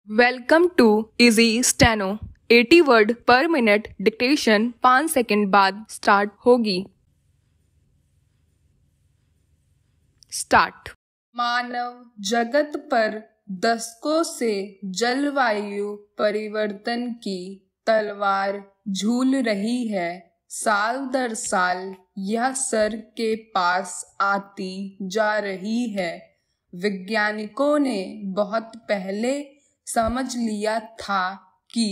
Welcome to easy steno. 80 word per minute dictation 5 second बाद start होगी। Start. मानव जगत पर दशकों से जलवायु परिवर्तन की तलवार झूल रही है। साल दर साल यह सर के पास आती जा रही है। वैज्ञानिकों ने बहुत पहले समझ लिया था कि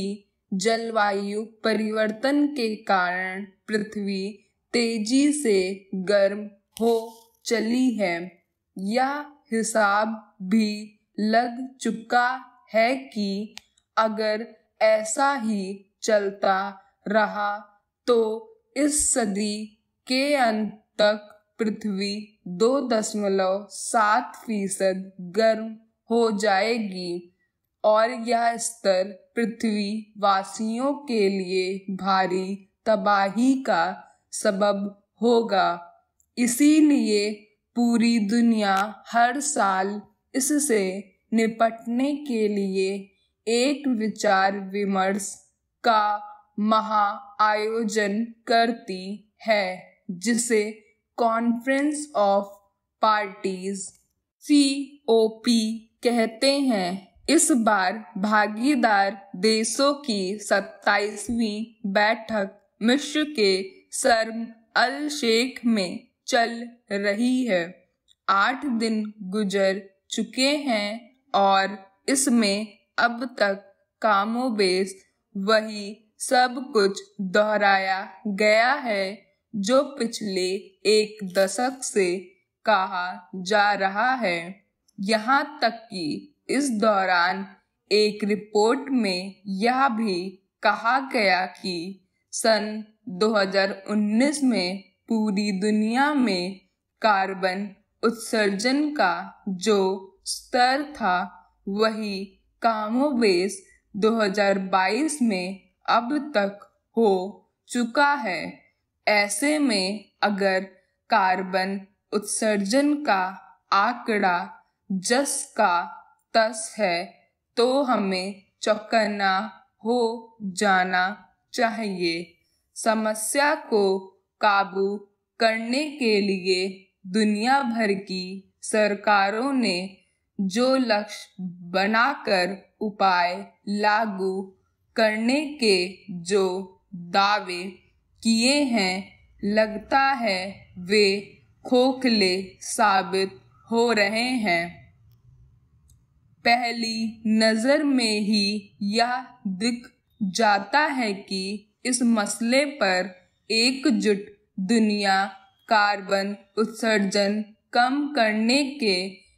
जलवायु परिवर्तन के कारण पृथ्वी तेजी से गर्म हो चली है। यह हिसाब भी लग चुका है कि अगर ऐसा ही चलता रहा तो इस सदी के अंत तक पृथ्वी 2.7% गर्म हो जाएगी और यह स्तर पृथ्वी वासियों के लिए भारी तबाही का सबब होगा। इसीलिए पूरी दुनिया हर साल इससे निपटने के लिए एक विचार विमर्श का महाआयोजन करती है, जिसे कॉन्फ्रेंस ऑफ पार्टीज COP कहते हैं। इस बार भागीदार देशों की 27वीं बैठक मिस्र के शर्म अल शेख में चल रही है। 8 दिन गुजर चुके हैं और इसमें अब तक कामोबेश वही सब कुछ दोहराया गया है जो पिछले एक दशक से कहा जा रहा है। यहाँ तक कि इस दौरान एक रिपोर्ट में यह भी कहा गया कि सन 2019 में पूरी दुनिया में कार्बन उत्सर्जन का जो स्तर था वही कामोबेश 2022 में अब तक हो चुका है। ऐसे में अगर कार्बन उत्सर्जन का आंकड़ा जस का तस है तो हमें चौकन्ना हो जाना चाहिए। समस्या को काबू करने के लिए दुनिया भर की सरकारों ने जो लक्ष्य बनाकर उपाय लागू करने के जो दावे किए हैं, लगता है वे खोखले साबित हो रहे हैं। पहली नजर में ही यह दिख जाता है कि इस मसले पर एकजुट दुनिया कार्बन उत्सर्जन कम करने के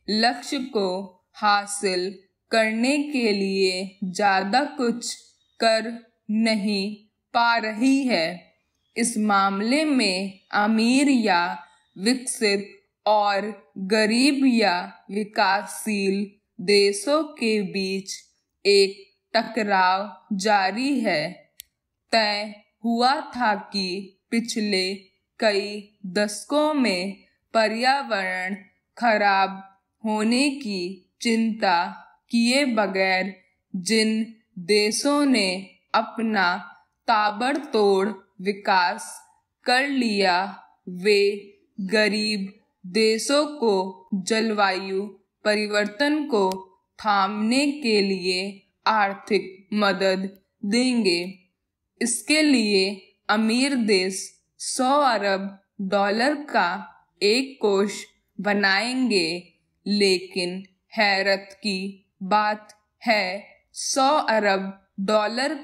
लक्ष्य को हासिल करने के लिए ज्यादा कुछ कर नहीं पा रही है। इस मामले में अमीर या विकसित और गरीब या विकासशील देशों के बीच एक टकराव जारी है। तय हुआ था कि पिछले कई दशकों में पर्यावरण खराब होने की चिंता किए बगैर जिन देशों ने अपना ताबड़तोड़ विकास कर लिया, वे गरीब देशों को जलवायु परिवर्तन को थामने के लिए आर्थिक मदद देंगे। इसके लिए अमीर देश $100 अरब का एक कोष बनाएंगे, लेकिन हैरत की बात है $100 अरब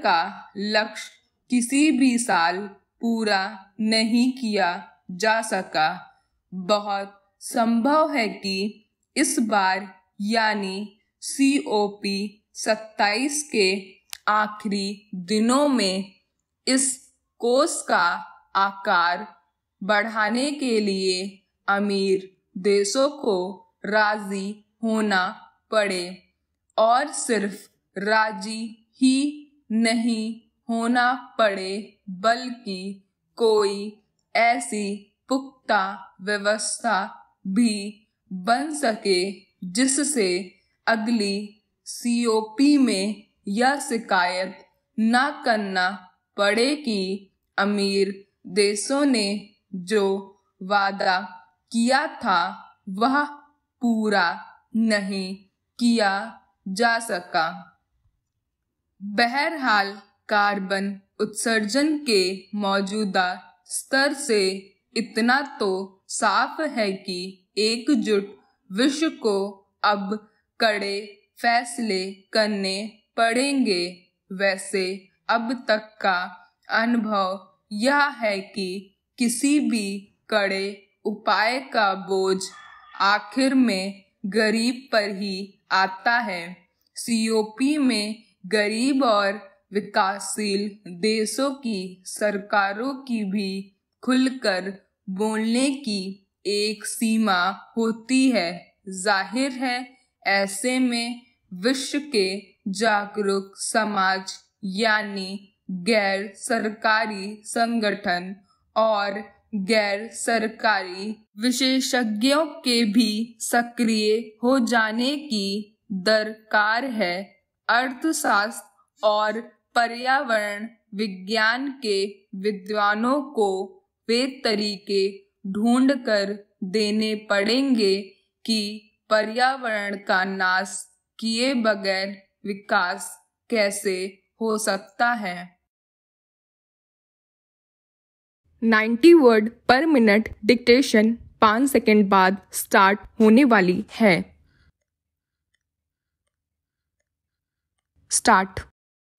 का लक्ष्य किसी भी साल पूरा नहीं किया जा सका। बहुत संभव है कि इस बार यानी COP 27 के आखिरी दिनों में इस कोष का आकार बढ़ाने के लिए अमीर देशों को राजी होना पड़े और सिर्फ राजी ही नहीं होना पड़े बल्कि कोई ऐसी पुख्ता व्यवस्था भी बन सके जिससे अगली सीओपी में यह शिकायत न करना पड़े कि अमीर देशों ने जो वादा किया था वह पूरा नहीं किया जा सका। बहरहाल कार्बन उत्सर्जन के मौजूदा स्तर से इतना तो साफ है कि एकजुट विश्व को अब कड़े फैसले करने पड़ेंगे। वैसे अब तक का अनुभव यह है कि किसी भी कड़े उपाय का बोझ आखिर में गरीब पर ही आता है। सीओपी में गरीब और विकासशील देशों की सरकारों की भी खुलकर बोलने की एक सीमा होती है। जाहिर है ऐसे में विश्व के जागरूक समाज यानी गैर सरकारी संगठन और गैर सरकारी विशेषज्ञों के भी सक्रिय हो जाने की दरकार है। अर्थशास्त्र और पर्यावरण विज्ञान के विद्वानों को वे तरीके ढूंढ कर देने पड़ेंगे कि पर्यावरण का नाश किए बगैर विकास कैसे हो सकता है। 90 word per minute dictation 5 second बाद स्टार्ट होने वाली है। स्टार्ट।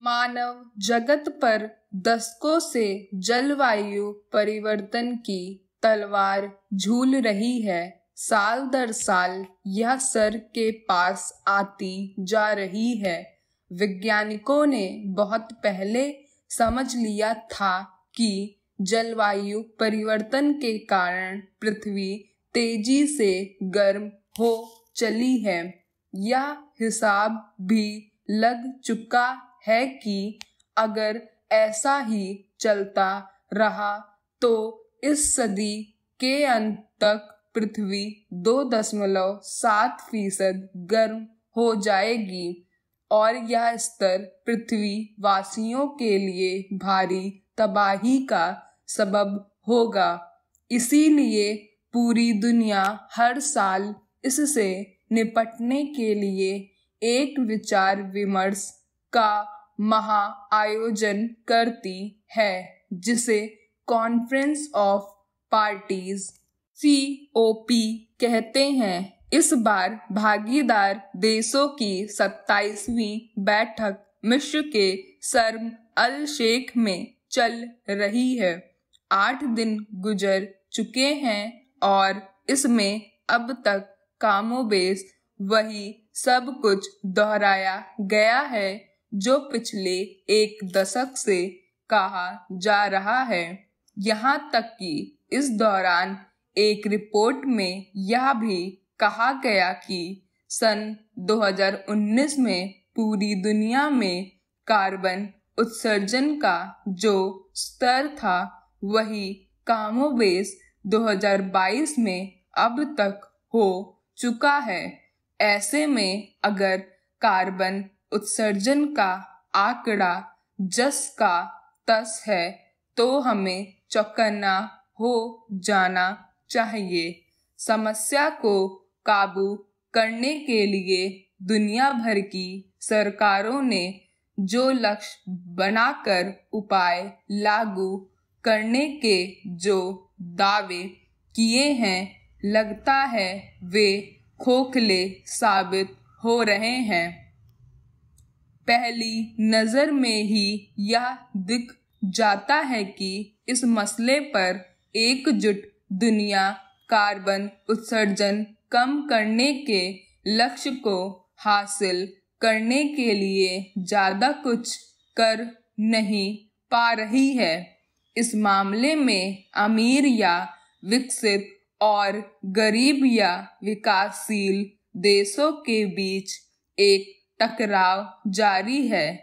मानव जगत पर दशकों से जलवायु परिवर्तन की तलवार झूल रही है। साल दर साल यह सर के पास आती जा रही है। वैज्ञानिकों ने बहुत पहले समझ लिया था कि जलवायु परिवर्तन के कारण पृथ्वी तेजी से गर्म हो चली है। यह हिसाब भी लग चुका है कि अगर ऐसा ही चलता रहा तो इस सदी के अंत तक पृथ्वी 2.7% गर्म हो जाएगी और यह स्तर पृथ्वी वासियों के लिए भारी तबाही का सबब होगा। इसीलिए पूरी दुनिया हर साल इससे निपटने के लिए एक विचार विमर्श का महा आयोजन करती है जिसे कॉन्फ्रेंस ऑफ पार्टीज COP कहते हैं। इस बार भागीदार देशों की 27वीं बैठक मिस्र के शर्म अल शेख में चल रही है। 8 दिन गुजर चुके हैं और इसमें अब तक कामोबेश वही सब कुछ दोहराया गया है जो पिछले 1 दशक से कहा जा रहा है। यहाँ तक कि इस दौरान एक रिपोर्ट में यह भी कहा गया कि सन 2019 में पूरी दुनिया में कार्बन उत्सर्जन का जो स्तर था वही कमोबेश 2022 में अब तक हो चुका है। ऐसे में अगर कार्बन उत्सर्जन का आंकड़ा जस का तस है तो हमें चौकन्ना हो जाना चाहिए। समस्या को काबू करने के लिए दुनिया भर की सरकारों ने जो लक्ष्य बनाकर उपाय लागू करने के जो दावे किए हैं लगता है वे खोखले साबित हो रहे हैं। पहली नजर में ही यह दिख जाता है कि इस मसले पर एकजुट दुनिया कार्बन उत्सर्जन कम करने के लक्ष्य को हासिल करने के लिए ज्यादा कुछ कर नहीं पा रही है। इस मामले में अमीर या विकसित और गरीब या विकासशील देशों के बीच एक टकराव जारी है।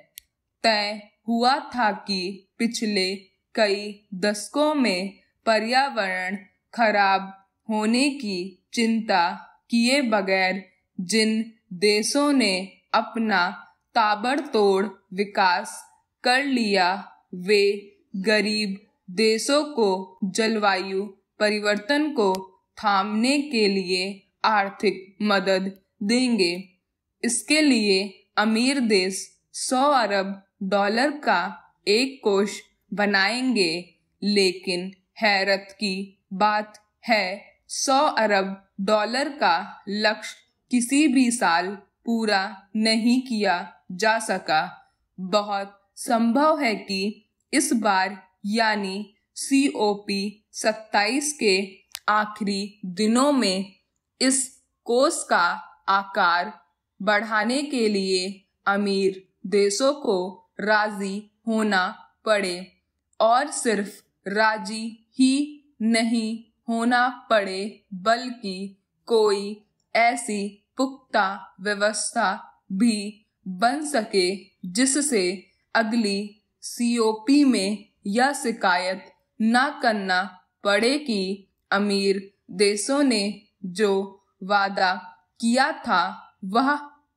तय हुआ था कि पिछले कई दशकों में पर्यावरण खराब होने की चिंता किए बगैर जिन देशों ने अपना ताबड़तोड़ विकास कर लिया, वे गरीब देशों को जलवायु परिवर्तन को थामने के लिए आर्थिक मदद देंगे। इसके लिए अमीर देश $100 अरब का एक कोष बनाएंगे, लेकिन हैरत की बात है $100 अरब का लक्ष्य किसी भी साल पूरा नहीं किया जा सका। बहुत संभव है कि इस बार यानी COP27 के आखिरी दिनों में इस कोष का आकार बढ़ाने के लिए अमीर देशों को राजी होना पड़े, और सिर्फ राजी ही नहीं होना पड़े बल्कि कोई ऐसी पुख्ता व्यवस्था भी बन सके जिससे अगली COP में यह शिकायत न करना पड़े कि अमीर देशों ने जो वादा किया था वह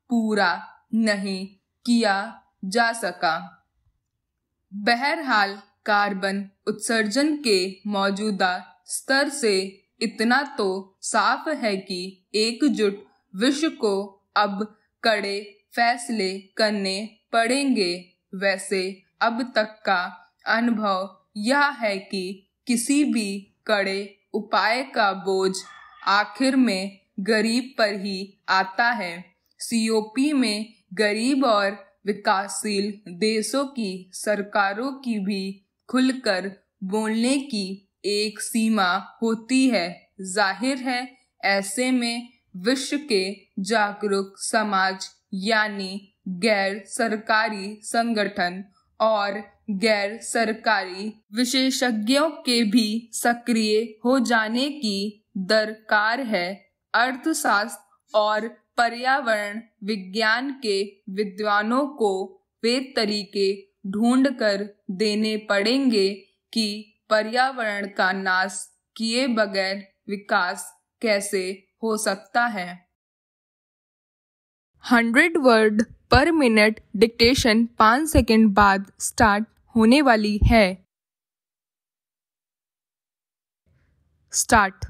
पूरा नहीं किया जा सका। बहरहाल कार्बन उत्सर्जन के मौजूदा स्तर से इतना तो साफ है कि एकजुट विश्व को अब कड़े फैसले करने पड़ेंगे। वैसे अब तक का अनुभव यह है कि किसी भी कड़े उपाय का बोझ आखिर में गरीब पर ही आता है। COP में गरीब और विकासशील देशों की सरकारों की भी खुलकर बोलने की एक सीमा होती है। जाहिर है ऐसे में विश्व के जागरूक समाज यानी गैर सरकारी संगठन और गैर सरकारी विशेषज्ञों के भी सक्रिय हो जाने की दरकार है। अर्थशास्त्र और पर्यावरण विज्ञान के विद्वानों को वे तरीके ढूंढ कर देने पड़ेंगे कि पर्यावरण का नाश किए बगैर विकास कैसे हो सकता है। 100 word per minute dictation 5 second बाद स्टार्ट होने वाली है। स्टार्ट।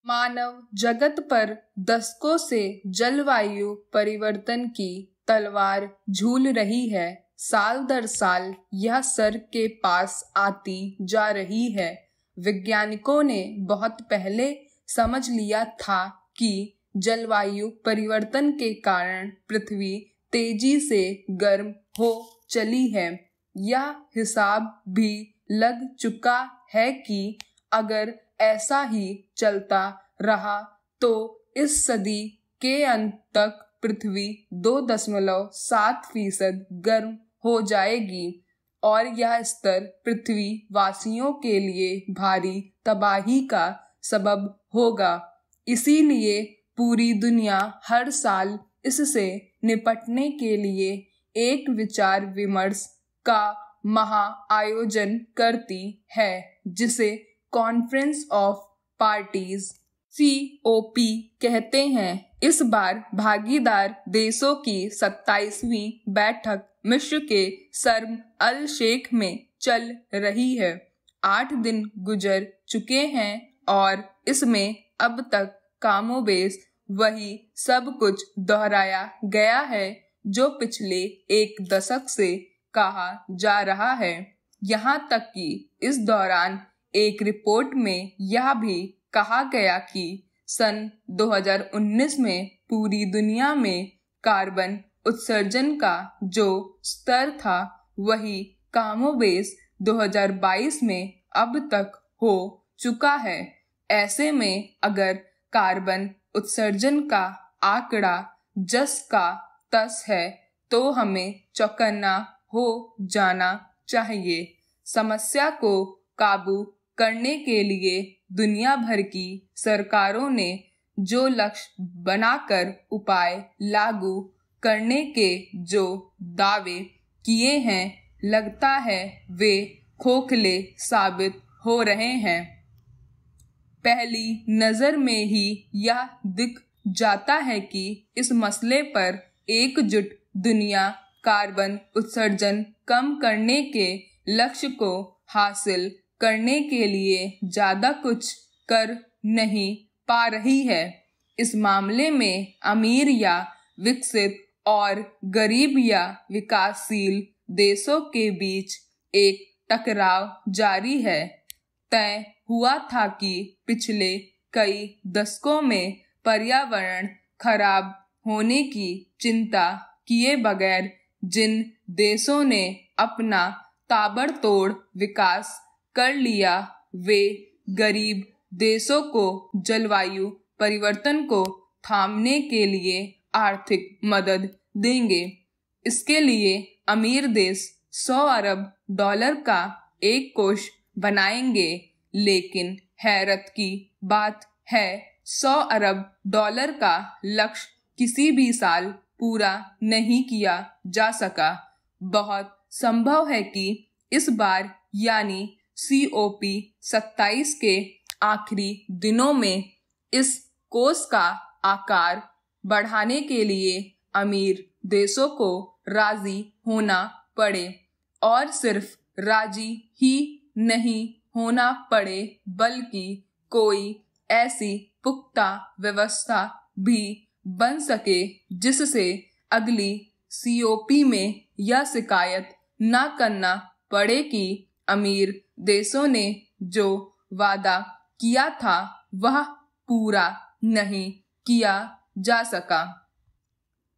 मानव जगत पर दशकों से जलवायु परिवर्तन की तलवार झूल रही है। साल दर साल यह सर के पास आती जा रही है। वैज्ञानिकों ने बहुत पहले समझ लिया था कि जलवायु परिवर्तन के कारण पृथ्वी तेजी से गर्म हो चली है। यह हिसाब भी लग चुका है कि अगर ऐसा ही चलता रहा तो इस सदी के अंत तक पृथ्वी 2.7% गर्म हो जाएगी और यह स्तर पृथ्वी वासियों के लिए भारी तबाही का सबब होगा। इसीलिए पूरी दुनिया हर साल इससे निपटने के लिए एक विचार विमर्श का महाआयोजन करती है, जिसे कॉन्फ्रेंस ऑफ पार्टीज COP कहते हैं। इस बार भागीदार देशों की 27वीं बैठक मिस्र के शर्म अल शेख में चल रही है। 8 दिन गुजर चुके हैं और इसमें अब तक कामोबेश वही सब कुछ दोहराया गया है जो पिछले एक दशक से कहा जा रहा है। यहाँ तक कि इस दौरान एक रिपोर्ट में यह भी कहा गया कि सन 2019 में पूरी दुनिया में कार्बन उत्सर्जन का जो स्तर था वही कामोबेश 2022 में अब तक हो चुका है। ऐसे में अगर कार्बन उत्सर्जन का आंकड़ा जस का तस है तो हमें चौकन्ना हो जाना चाहिए। समस्या को काबू करने के लिए दुनिया भर की सरकारों ने जो लक्ष्य बनाकर उपाय लागू करने के जो दावे किए हैं, लगता है वे खोखले साबित हो रहे हैं। पहली नज़र में ही यह दिख जाता है कि इस मसले पर एकजुट दुनिया कार्बन उत्सर्जन कम करने के लक्ष्य को हासिल करने के लिए ज्यादा कुछ कर नहीं पा रही है। इस मामले में अमीर या विकसित और गरीब या विकासशील देशों के बीच एक टकराव जारी है। तय हुआ था कि पिछले कई दशकों में पर्यावरण खराब होने की चिंता किए बगैर जिन देशों ने अपना ताबड़तोड़ विकास कर लिया, वे गरीब देशों को जलवायु परिवर्तन को थामने के लिए आर्थिक मदद देंगे। इसके लिए अमीर देश $100 अरब का एक कोष बनाएंगे, लेकिन हैरत की बात है $100 अरब का लक्ष्य किसी भी साल पूरा नहीं किया जा सका। बहुत संभव है कि इस बार यानी COP27 के आखिरी दिनों में इस कोष का आकार बढ़ाने के लिए अमीर देशों को राजी होना पड़े, और सिर्फ राजी ही नहीं होना पड़े बल्कि कोई ऐसी पुख्ता व्यवस्था भी बन सके जिससे अगली COP में यह शिकायत न करना पड़े कि अमीर देशों ने जो वादा किया था वह पूरा नहीं किया जा सका।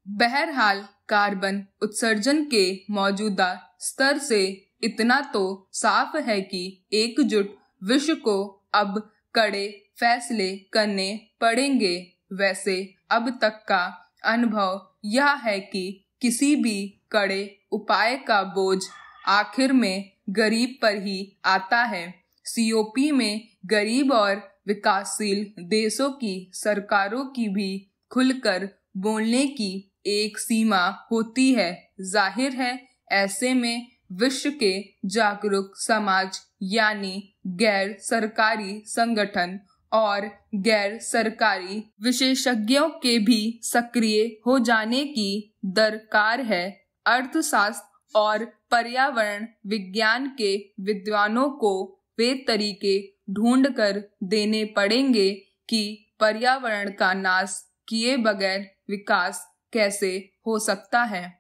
बहरहाल कार्बन उत्सर्जन के मौजूदा स्तर से इतना तो साफ है कि एकजुट विश्व को अब कड़े फैसले करने पड़ेंगे। वैसे अब तक का अनुभव यह है कि किसी भी कड़े उपाय का बोझ आखिर में गरीब पर ही आता है। COP में गरीब और विकासशील देशों की सरकारों की भी खुलकर बोलने की एक सीमा होती है। जाहिर है ऐसे में विश्व के जागरूक समाज यानी गैर सरकारी संगठन और गैर सरकारी विशेषज्ञों के भी सक्रिय हो जाने की दरकार है। अर्थशास्त्र और पर्यावरण विज्ञान के विद्वानों को वे तरीके ढूंढकर देने पड़ेंगे कि पर्यावरण का नाश किए बगैर विकास कैसे हो सकता है।